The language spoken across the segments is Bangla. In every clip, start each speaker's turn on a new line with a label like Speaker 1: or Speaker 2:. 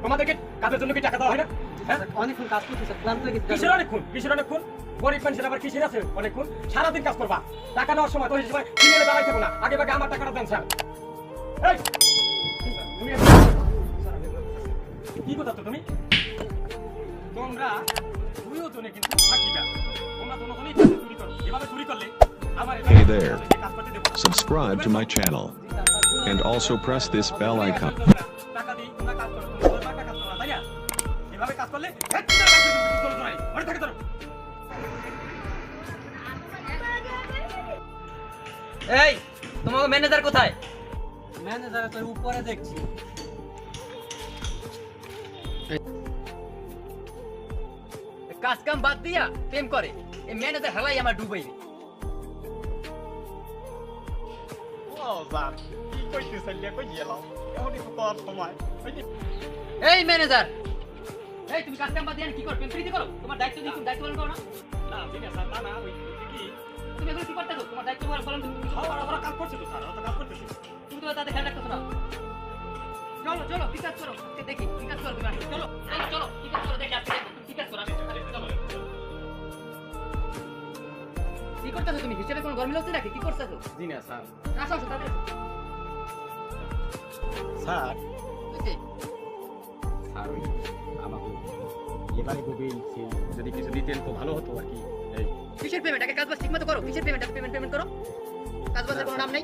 Speaker 1: তোমাদেরকে কাজের জন্য কি টাকা দেওয়া হয় না?
Speaker 2: অনেকক্ষণ কাজ করতেছে, ক্লান্ত হয়ে গেছে।
Speaker 1: কিসের অনেকক্ষণ? গরিব মানুষের আবার কিসের আছে অনেকক্ষণ? সারাদিন কাজ করবা, টাকা নেওয়ার সময় তো এই সময় কিনে দাঁড়াই থাকো না, আগে ভাগে আমার টাকাটা দেন স্যার। কি কথা তো তুমি? তোমরা দুইজনে কিন্তু থাকি না, তোমরা দুজনেই চুরি করো। এভাবে চুরি করলে আমার
Speaker 3: Hey there. Subscribe to my channel and also press this bell icon.
Speaker 1: টাকা দিই, তোমরা কাজ করো, তোমরা টাকা কাজ করো না, তাই না? এভাবে কাজ করলে মনে থাকে ধরো।
Speaker 2: এই, তোমার ম্যানেজার কোথায়? ম্যানেজার তো উপরে দেখছি। কাজ কাম বাদ দিয়া প্রেম করে, এই ম্যানেজার হালাই আমার ডুবাইবে। এই ম্যানেজার, এই তুমি কাজ কাম বাদ দিয়া কি করো? প্রেম প্রীতি করো? তোমার দায়িত্ব দিই, তুমি দায়িত্ব পালন করো না?
Speaker 1: না ঠিক আছে স্যার, না ওই কি
Speaker 2: তুমি এগুলো কি করতেছো? তোমার দায়িত্ব পালন
Speaker 1: ওরা কাজ করছে তো স্যার, ওরা তো কাজ করতেছে।
Speaker 2: তুমি তো তাদের খেয়াল রাখতেছো না। চলো চলো, কি কাজ করো দেখি, কি কাজ করো তুমি? আসো, চলো চলো চলো, কি কাজ করো দেখি, আজকে দেখো কি কাজ করো। আসো, চলো। কি করতেছো তুমি? হিসেবে কোনো গরমিল হচ্ছে নাকি? কি করতেছো?
Speaker 1: জি না স্যার।
Speaker 2: আসো আসো, তাড়াতাড়ি
Speaker 1: স্যার
Speaker 2: আসো।
Speaker 1: স্যার ওই আমাকে এবারে বলছি যদি কিছু দিতেন তো ভালো হতো আর কি। এই
Speaker 2: কিসের পেমেন্ট? আগে কাজ বাজ ঠিকমতো করো। কিসের পেমেন্ট? পেমেন্ট করো। কাজ বাজের কোনো নাম নেই।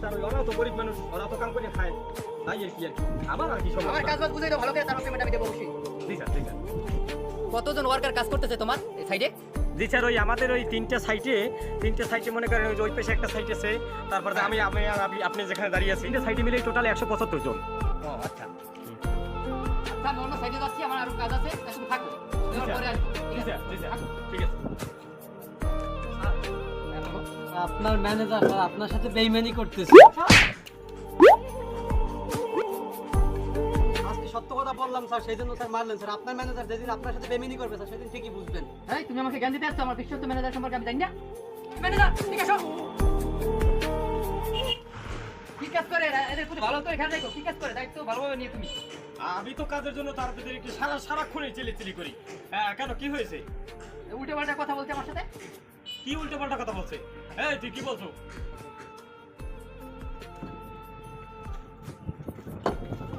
Speaker 1: স্যার ওরাও তো গরিব মানুষ, ওরা তো কাম করে খায়, তাই আর কি আমার আর কি সমস্যা?
Speaker 2: আমার কাজ বাজ বুঝাই দাও ভালো করে, তারপর পেমেন্ট আমি দেবো অবশ্যই।
Speaker 1: জি স্যার, জি স্যার।
Speaker 2: কতজন ওয়ার্কার কাজ করতেছে তোমার এই সাইডে?
Speaker 1: জি স্যার, ওই আমাদের ওই তিনটে সাইটে মনে করেন ওই পাশে একটা সাইট আছে, তারপরে আপনি যেখানে দাঁড়িয়ে আছেন, তিনটে সাইটে মিলে টোটাল 175 জন।
Speaker 2: ও আচ্ছা। আচ্ছা, আমি অন্য সাইডে যাচ্ছি, আমার আরো কাজ আছে, তুমি থাকো। পরে আসবো। ঠিক আছে?
Speaker 1: জি স্যার,
Speaker 2: থাকো।
Speaker 1: ঠিক আছে।
Speaker 4: আপনার ম্যানেজার স্যার আপনার সাথে বেইমানি করতেছে। আজকে সত্য কথা বললাম স্যার, সেই জন্য স্যার মারলেন স্যার। আপনার ম্যানেজার যেদিন আপনার সাথে বেইমানি করবে স্যার, সেদিন ঠিকই বুঝবেন।
Speaker 2: এই, তুমি আমাকে জ্ঞান দিতে আসছো? আমার বিশ্বস্ত ম্যানেজার সম্পর্কে আমি জানি না। ম্যানেজার, ঠিক আছে? কি কাজ করে এদের প্রতি ভালো তো এখানে দেখো, কি কাজ করে দায়িত্ব ভালোভাবে নিয়ে তুমি।
Speaker 1: আমি তো কাজের জন্য তার ভিতরে একটু সারাক্ষণই চিলি করি। হ্যাঁ, কেন কি হয়েছে?
Speaker 2: উল্টো পাল্টা কথা বলছে আমার সাথে।
Speaker 1: কি উল্টো পাল্টা কথা বলছে? এই তুই কি বলছো?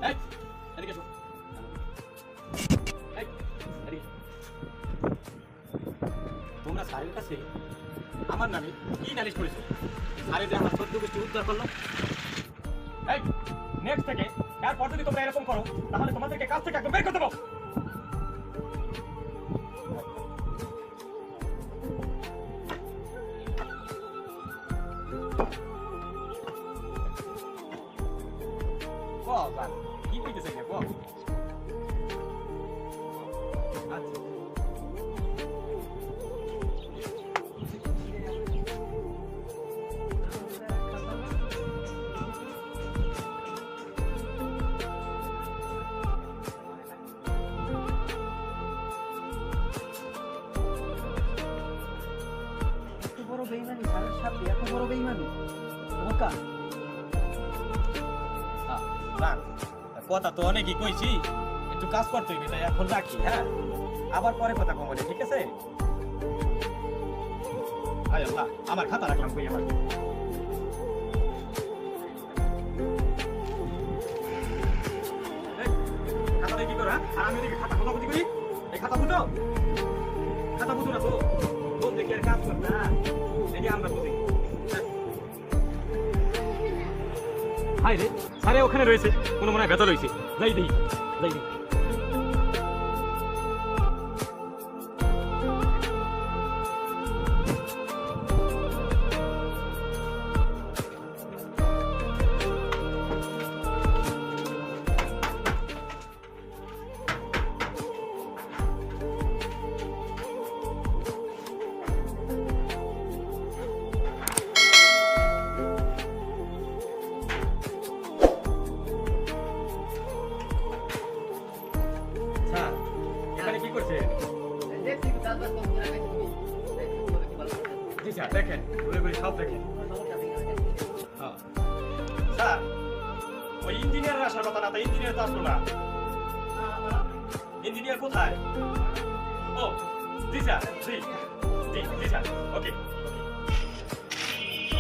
Speaker 1: এই এদিকে এসো। এই এদিকে। তোমরা স্যারের কাছে আমার নামে কি নালিশ করেছো? স্যারে যে আমার সত্য গোষ্ঠী উদ্ধার করলো। এই নেক্সট থেকে এরপর যদি তোমরা এরকম করো, তাহলে তোমাদেরকে কাজ থেকে একদম বের করে দেবো। কি কইতেছে না কো? আচ্ছা
Speaker 4: এত বড় বেইমানি স্যারের সাথে, এত বড় বেইমানি ধোকা।
Speaker 1: স্যার, কথা তো অনেকই কইছি, একটু কাজ করতে হইবে, তাই এখন রাখি। হ্যাঁ, আবার পরে কথা কম বলে, ঠিক আছে? আয় আল্লাহ, আমার খাতা রাখলাম কই আমার? এই, খাতা দিয়ে কি করো? হ্যাঁ, আর আমি এদিকে খাতা খোঁজাখুঁজি করি। এই খাতা বুঝো? খাতা বুঝো না তো? তোর দেখি আর কাজ কর না, এই আমরা বুঝি। হাই রে, আরে ওখানে রয়েছে, কোনো মনে হয় ভেতর রয়েছে। যাই দেখি, যাই দেখি। স্যার, এখানে কি করছে?
Speaker 2: দেখছি কাজ বাজ কম করে রাখছো তুমি।
Speaker 1: জি স্যার, দেখেন, ঘুরে ঘুরে সব দেখেন। হ্যাঁ। স্যার, ইঞ্জিনিয়ার আসার কথা না, তা ইঞ্জিনিয়ার তো আসলো না। ইঞ্জিনিয়ার কোথায়? ও জি স্যার, জি জি জি স্যার, ওকে।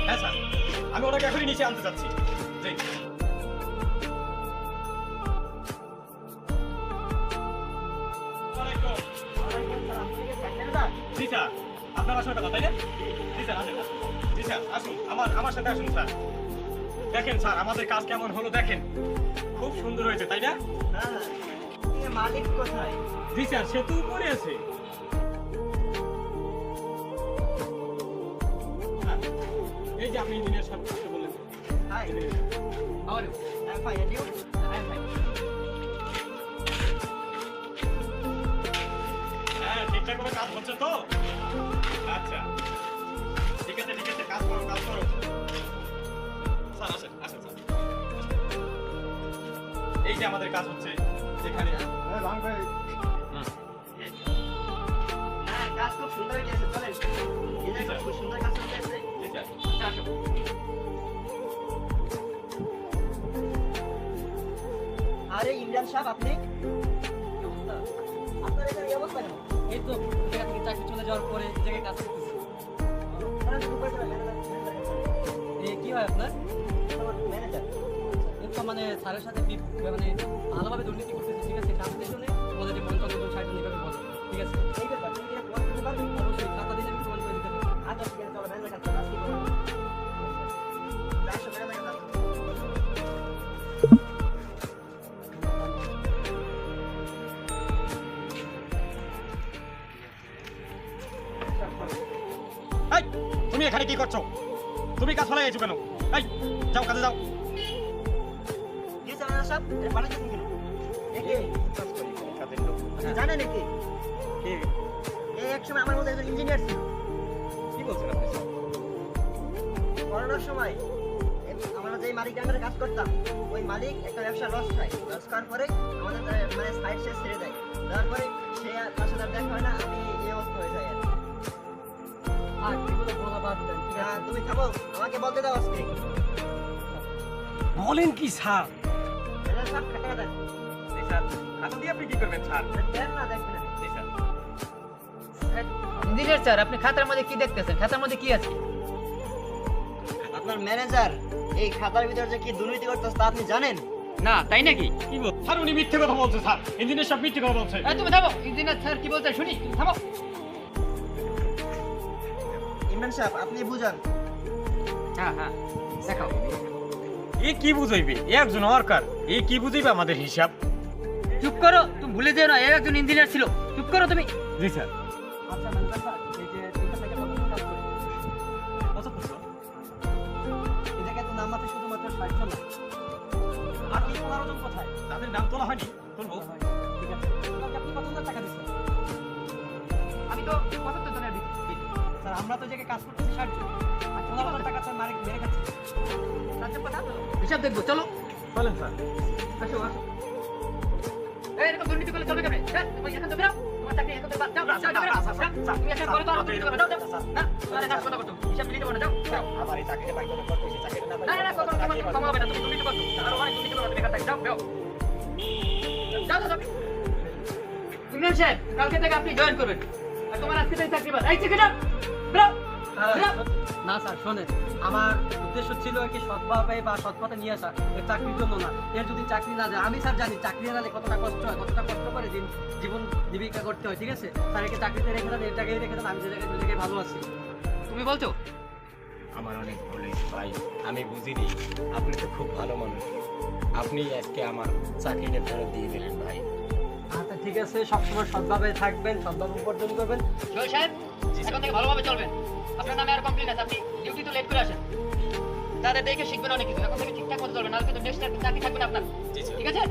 Speaker 1: হ্যাঁ স্যার, আমি ওনাকে এখনই নিচে আনতে চাচ্ছি। জি জি স্যার, আপনার আসার কথা তাই না? জি স্যার আসেন, জি স্যার আসুন, আমার সাথে আসুন স্যার। দেখেন স্যার আমাদের কাজ কেমন হলো দেখেন, খুব সুন্দর হয়েছে তাই না?
Speaker 4: মালিক কোথায়?
Speaker 1: জি স্যার, সে তো উপরে আছে। হ্যাঁ, এই যে আপনি ইঞ্জিনিয়ার সাহেব কথা বললেন।
Speaker 4: Hi,
Speaker 2: How are you?
Speaker 4: I'm fine, and you?
Speaker 2: I'm fine.
Speaker 1: হ্যাঁ, ঠিকঠাক ভাবে কাজ হচ্ছে তো? আচ্ছা ঠিক আছে ঠিক আছে, কাজ করো কাজ করো। স্যার আসেন আসেন স্যার। এই যে আমাদের কাজ হচ্ছে এখানে।
Speaker 4: হ্যাঁ, কাজ খুব সুন্দর হয়েছে, চলেন। এই জায়গায় খুব সুন্দর কাজ হয়েছে।
Speaker 1: জি স্যার।
Speaker 2: আচ্ছা, আসো।
Speaker 4: আরে ইমরান সাহেব, আপনি? আপনার এখানে এই অবস্থা কেন?
Speaker 2: এই তো জায়গা থেকে চাকরি চলে যাওয়ার পরে এই জায়গায় কাজ করতেছি।
Speaker 4: আপনারা তো উপরে চলে ম্যানেজার।
Speaker 2: কি হয় আপনার?
Speaker 4: আমার ম্যানেজার।
Speaker 2: এই তো মানে স্যারের সাথে মানে ভালোভাবে দুর্নীতি করতেছি, ঠিক আছে? কাজের জন্য বলে যে 50-60 এইভাবে বলে, ঠিক আছে?
Speaker 4: এই ব্যাপার, তুমি কি এটা প্রমাণ করতে পারবেন?
Speaker 2: অবশ্যই খাতা দিলে আমি প্রমাণ করে দিতে পারবো।
Speaker 4: আচ্ছা, ঠিক আছে, চলো ম্যানেজার কাছে কাজ কি করবো? আসো, ম্যানেজার কাছে আসো।
Speaker 1: এই, তুমি এখানে কি করছো? তুমি কাজ ফেলাই আছো কেন? এই যাও কাজে যাও।
Speaker 4: কি হয়েছে ম্যানেজার সাহেব? এটা পাঠাচ্ছেন কেন? এ কে?
Speaker 1: কাজ করি কাজের লোক।
Speaker 4: আপনি জানেন এ কে?
Speaker 1: কে?
Speaker 4: এই একসময় আমার মধ্যে একজন ইঞ্জিনিয়ার ছিল।
Speaker 1: কি বলছেন আপনি স্যার?
Speaker 4: করোনার সময় আমরা যেই মালিক আন্ডারে কাজ করতাম, ওই মালিক একটা ব্যবসা লস খায়। লস খাওয়ার পরে আমাদের মানে সাইড সে ছেড়ে দেয়। দেওয়ার পরে সে আর তার সাথে আর দেখা হয় না, আমি এই অবস্থা হয়ে যাই আর কি।
Speaker 2: আর এগুলো বলা বাদ দেন, ঠিক আছে?
Speaker 4: তুমি থামো, আমাকে বলতে দাও আজকে।
Speaker 1: বলেন কি স্যার?
Speaker 4: ম্যানেজার সাহেব, টাকা দেন।
Speaker 1: জি স্যার, খাতা দিয়ে আপনি কি করবেন স্যার?
Speaker 4: দেন না, দেখবেন না।
Speaker 1: জি স্যার।
Speaker 2: ইঞ্জিনিয়ার স্যার, আপনি খাতার মধ্যে কি দেখতেছেন? খাতার মধ্যে কি আছে?
Speaker 4: আপনার ম্যানেজার এই খাতার ভিতরে যে কি দুর্নীতি করতেছে তা আপনি জানেন?
Speaker 2: না, তাই নাকি?
Speaker 1: কি বল? স্যার উনি মিথ্যে কথা বলছে স্যার, ইঞ্জিনিয়ার সব মিথ্যে কথা বলছে।
Speaker 2: এই তুমি থামো, ইঞ্জিনিয়ার স্যার কি বলতে শুনি, তুমি থামো।
Speaker 4: ইমরান সাহেব, আপনি বুঝান।
Speaker 2: হ্যাঁ হ্যাঁ, দেখাও।
Speaker 1: এ কি বুঝাইবে? এ একজন ওয়ার্কার, এ কি বুঝাইবে আমাদের হিসাব?
Speaker 2: চুপ করো, তুমি ভুলে যেও না, এ একজন ইঞ্জিনিয়ার ছিল। চুপ করো তুমি।
Speaker 1: জি স্যার।
Speaker 4: আচ্ছা ম্যানেজার স্যার, এই যে তিনটা থেকে কতক্ষণ কাজ করে?
Speaker 1: কত করছো?
Speaker 4: এই জায়গায় তো নাম আছে শুধুমাত্র 60 জন। আপনি 15 জন কোথায়?
Speaker 1: তাদের নাম তোলা হয়নি, তুলবো।
Speaker 4: ঠিক আছে। আপনাকে আপনি কত হাজার টাকা দিচ্ছেন?
Speaker 2: আমি তো 75 জনের দিচ্ছি।
Speaker 4: স্যার, আমরা তো জায়গায় কাজ করতেছি 60 জন। আর 15,000 টাকা স্যার মালিক মেরে খাচ্ছে।
Speaker 2: রাজ্য কথা হিসাব দেখবো, চলো।
Speaker 1: বলেন স্যার।
Speaker 2: আসো আসো। এই এরকম দুর্নীতি করলে চলবে কেমনে? হ্যাঁ, তুমি এখান থেকে বেরো। তোমার চাকরি এখান থেকে বাদ দাও। যাও, যাও, যাও, যাও। তুমি এখানে করে তো আর দুর্নীতি করবে না। যাও, যাও। না, তোমার কাজ কথা করতো। হিসাব মিলিয়ে দেবো না, যাও, যাও।
Speaker 1: আমার এই চাকরিটা পাই করে করতে চাকরিটা না
Speaker 2: না, না, না, কখনো তোমার ক্ষমা হবে না। তুমি দুর্নীতি করছো। আরো অনেক দুর্নীতি করো, তুমি এখান থেকে যাও, বেরো। যাও, যাও, যাও। ইমরান সাহেব, কালকে থেকে আপনি জয়েন করবেন। আর তোমার আজকে থেকে চাকরি বাদ। এই চাকরি যাও। বেরো। বেরো।
Speaker 4: না স্যার, শোনেন, আমার উদ্দেশ্য ছিল কি সৎভাবে বা সৎপথে নিয়ে আসা, এর চাকরির জন্য না। এর যদি চাকরি না যায়, আমি স্যার জানি চাকরি হারালে কতটা কষ্ট হয়, কতটা কষ্ট করে জীবন জীবিকা করতে হয়, ঠিক আছে? স্যার, একে চাকরিতে রেখে দেন, এর জায়গায় রেখে দেন, আমি যে জায়গায় দুই জায়গায় ভালো আছি।
Speaker 2: তুমি বলছো?
Speaker 5: আমার অনেক ভুল হয়েছে ভাই, আমি বুঝিনি। আপনি তো খুব ভালো মানুষ, আপনি আজকে আমার চাকরিটা ফেরত দিয়ে দিলেন ভাই।
Speaker 4: আচ্ছা ঠিক আছে, সবসময় সৎভাবে থাকবেন, সৎভাবে উপার্জন করবেন।
Speaker 2: জয় সাহেব, এখন থেকে ভালোভাবে চলবেন। আপনার নামে আর কমপ্লেন আছে, আপনি ডিউটি তো লেট করে আসেন। তাদের দেখে শিখবেন অনেক কিছু। এখন থেকে ঠিকঠাক মতো চলবেন, নাহলে কিন্তু নেক্সট চাকরি থাকবে না আপনার। ঠিক আছে?